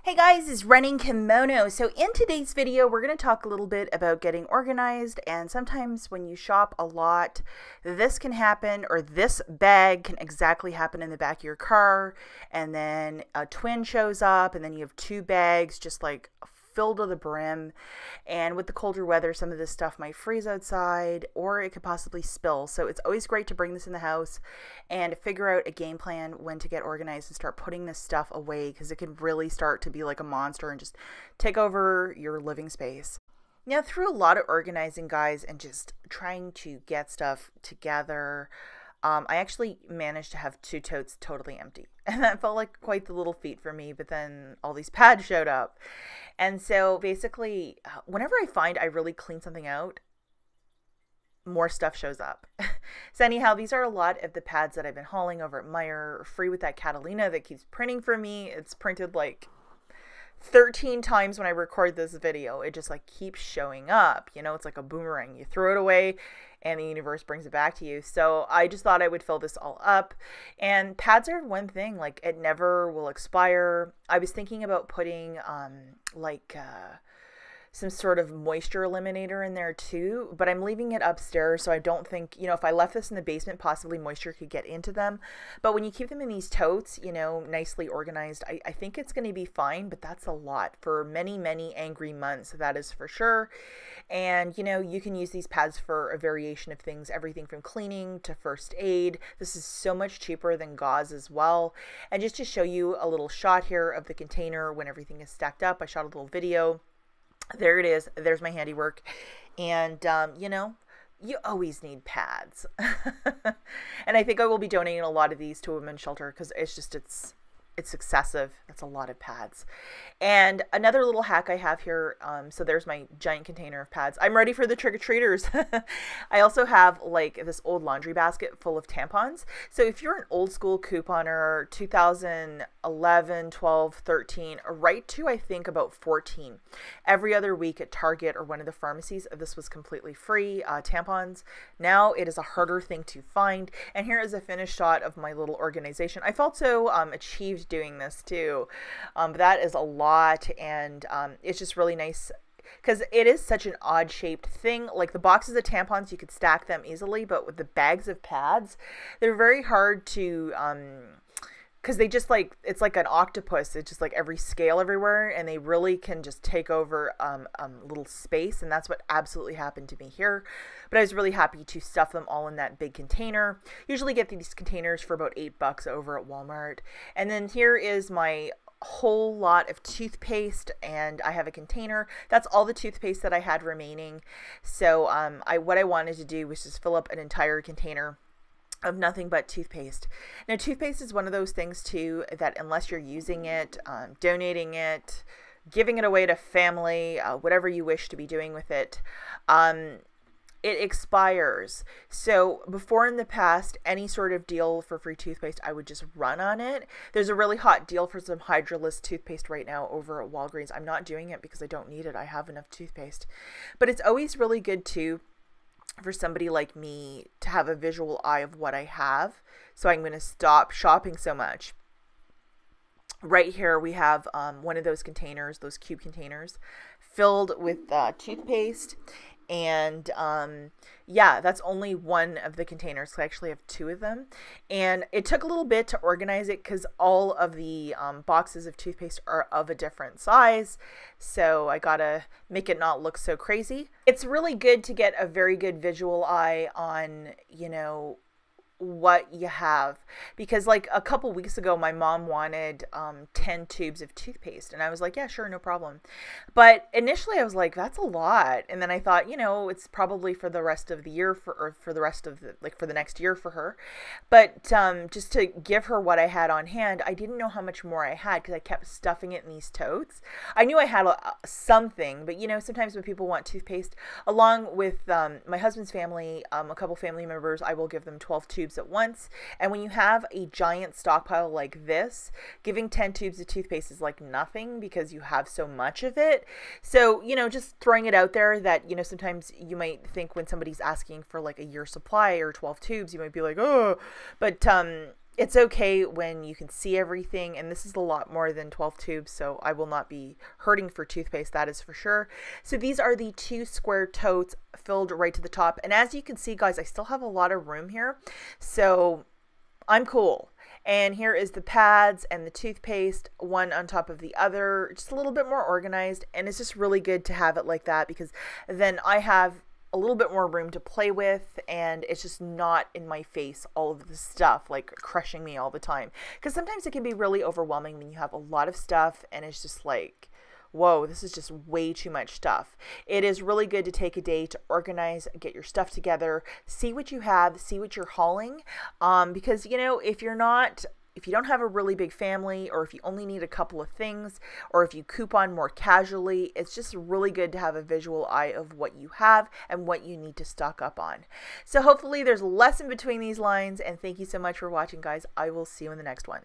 Hey guys, it's Running Kimono. So in today's video, we're going to talk a little bit about getting organized, and sometimes when you shop a lot, this can happen, or this bag can exactly happen in the back of your car, and then a twin shows up, and then you have two bags just like filled to the brim. And with the colder weather, some of this stuff might freeze outside, or it could possibly spill. So it's always great to bring this in the house and figure out a game plan when to get organized and start putting this stuff away, because it can really start to be like a monster and just take over your living space. Now, through a lot of organizing, guys, and just trying to get stuff together, I actually managed to have two totes totally empty, and that felt like quite the little feat for me. But then all these pads showed up, and so basically, whenever I find I really clean something out, more stuff shows up. So anyhow, these are a lot of the pads that I've been hauling over at Meijer, free with that Catalina that keeps printing for me. It's printed like 13 times when I record this video. It just like keeps showing up, you know. It's like a boomerang. You throw it away and the universe brings it back to you. So I just thought I would fill this all up. And pads are one thing, like it never will expire. I was thinking about putting some sort of moisture eliminator in there too, but I'm leaving it upstairs, so I don't think, you know, if I left this in the basement, possibly moisture could get into them. But when you keep them in these totes, you know, nicely organized, I think it's going to be fine. But that's a lot for many, many angry months, that is for sure. And you know, you can use these pads for a variation of things, everything from cleaning to first aid. This is so much cheaper than gauze as well. And just to show you a little shot here of the container when everything is stacked up, I shot a little video. There it is. There's my handiwork. And, you know, you always need pads. And I think I will be donating a lot of these to a women's shelter, because it's excessive. That's a lot of pads. And another little hack I have here, so there's my giant container of pads. I'm ready for the trick-or-treaters. I also have like this old laundry basket full of tampons. So if you're an old school couponer, 2011, 12, 13, right to I think about 14, every other week at Target or one of the pharmacies, this was completely free, tampons. Now it is a harder thing to find. And here is a finished shot of my little organization. I felt so achieved doing this too. But that is a lot, and it's just really nice because it is such an odd shaped thing. Like the boxes of tampons, you could stack them easily, but with the bags of pads, they're very hard to because they just like, it's like an octopus. It's just like every scale everywhere, and they really can just take over little space. And that's what absolutely happened to me here. But I was really happy to stuff them all in that big container. Usually get these containers for about $8 over at Walmart. And then here is my whole lot of toothpaste, and I have a container. That's all the toothpaste that I had remaining. So what I wanted to do was just fill up an entire container of nothing but toothpaste. Now, toothpaste is one of those things too that unless you're using it, donating it, giving it away to family, whatever you wish to be doing with it, it expires. So before, in the past, any sort of deal for free toothpaste, I would just run on it. There's a really hot deal for some Hydrolist toothpaste right now over at Walgreens. I'm not doing it because I don't need it. I have enough toothpaste. But it's always really good too for somebody like me to have a visual eye of what I have. So I'm going to stop shopping so much. Right here we have one of those containers, those cube containers, filled with toothpaste. And yeah, that's only one of the containers. So I actually have two of them. And it took a little bit to organize it because all of the boxes of toothpaste are of a different size. So I gotta make it not look so crazy. It's really good to get a very good visual eye on, you know, what you have, because like a couple weeks ago my mom wanted 10 tubes of toothpaste, and I was like, yeah, sure, no problem. But initially I was like, that's a lot. And then I thought, you know, it's probably for the rest of the year, for the rest of the, like for the next year for her. But just to give her what I had on hand, I didn't know how much more I had because I kept stuffing it in these totes. I knew I had something, but you know, sometimes when people want toothpaste, along with my husband's family, a couple family members, I will give them 12 tubes at once. And when you have a giant stockpile like this, giving 10 tubes of toothpaste is like nothing because you have so much of it. So, you know, just throwing it out there that, you know, sometimes you might think when somebody's asking for like a year supply or 12 tubes, you might be like, oh, but It's okay when you can see everything, and this is a lot more than 12 tubes, so I will not be hurting for toothpaste, that is for sure. So these are the 2 square totes filled right to the top, and as you can see, guys, I still have a lot of room here, so I'm cool. And here is the pads and the toothpaste, one on top of the other, just a little bit more organized, and it's just really good to have it like that, because then I have a little bit more room to play with, and it's just not in my face, all of the stuff like crushing me all the time, because sometimes it can be really overwhelming when you have a lot of stuff and it's just like, whoa, this is just way too much stuff. It is really good to take a day to organize, get your stuff together, see what you have, see what you're hauling, because you know, if you don't have a really big family, or if you only need a couple of things, or if you coupon more casually, it's just really good to have a visual eye of what you have and what you need to stock up on. So hopefully there's less in between these lines, and thank you so much for watching, guys. I will see you in the next one.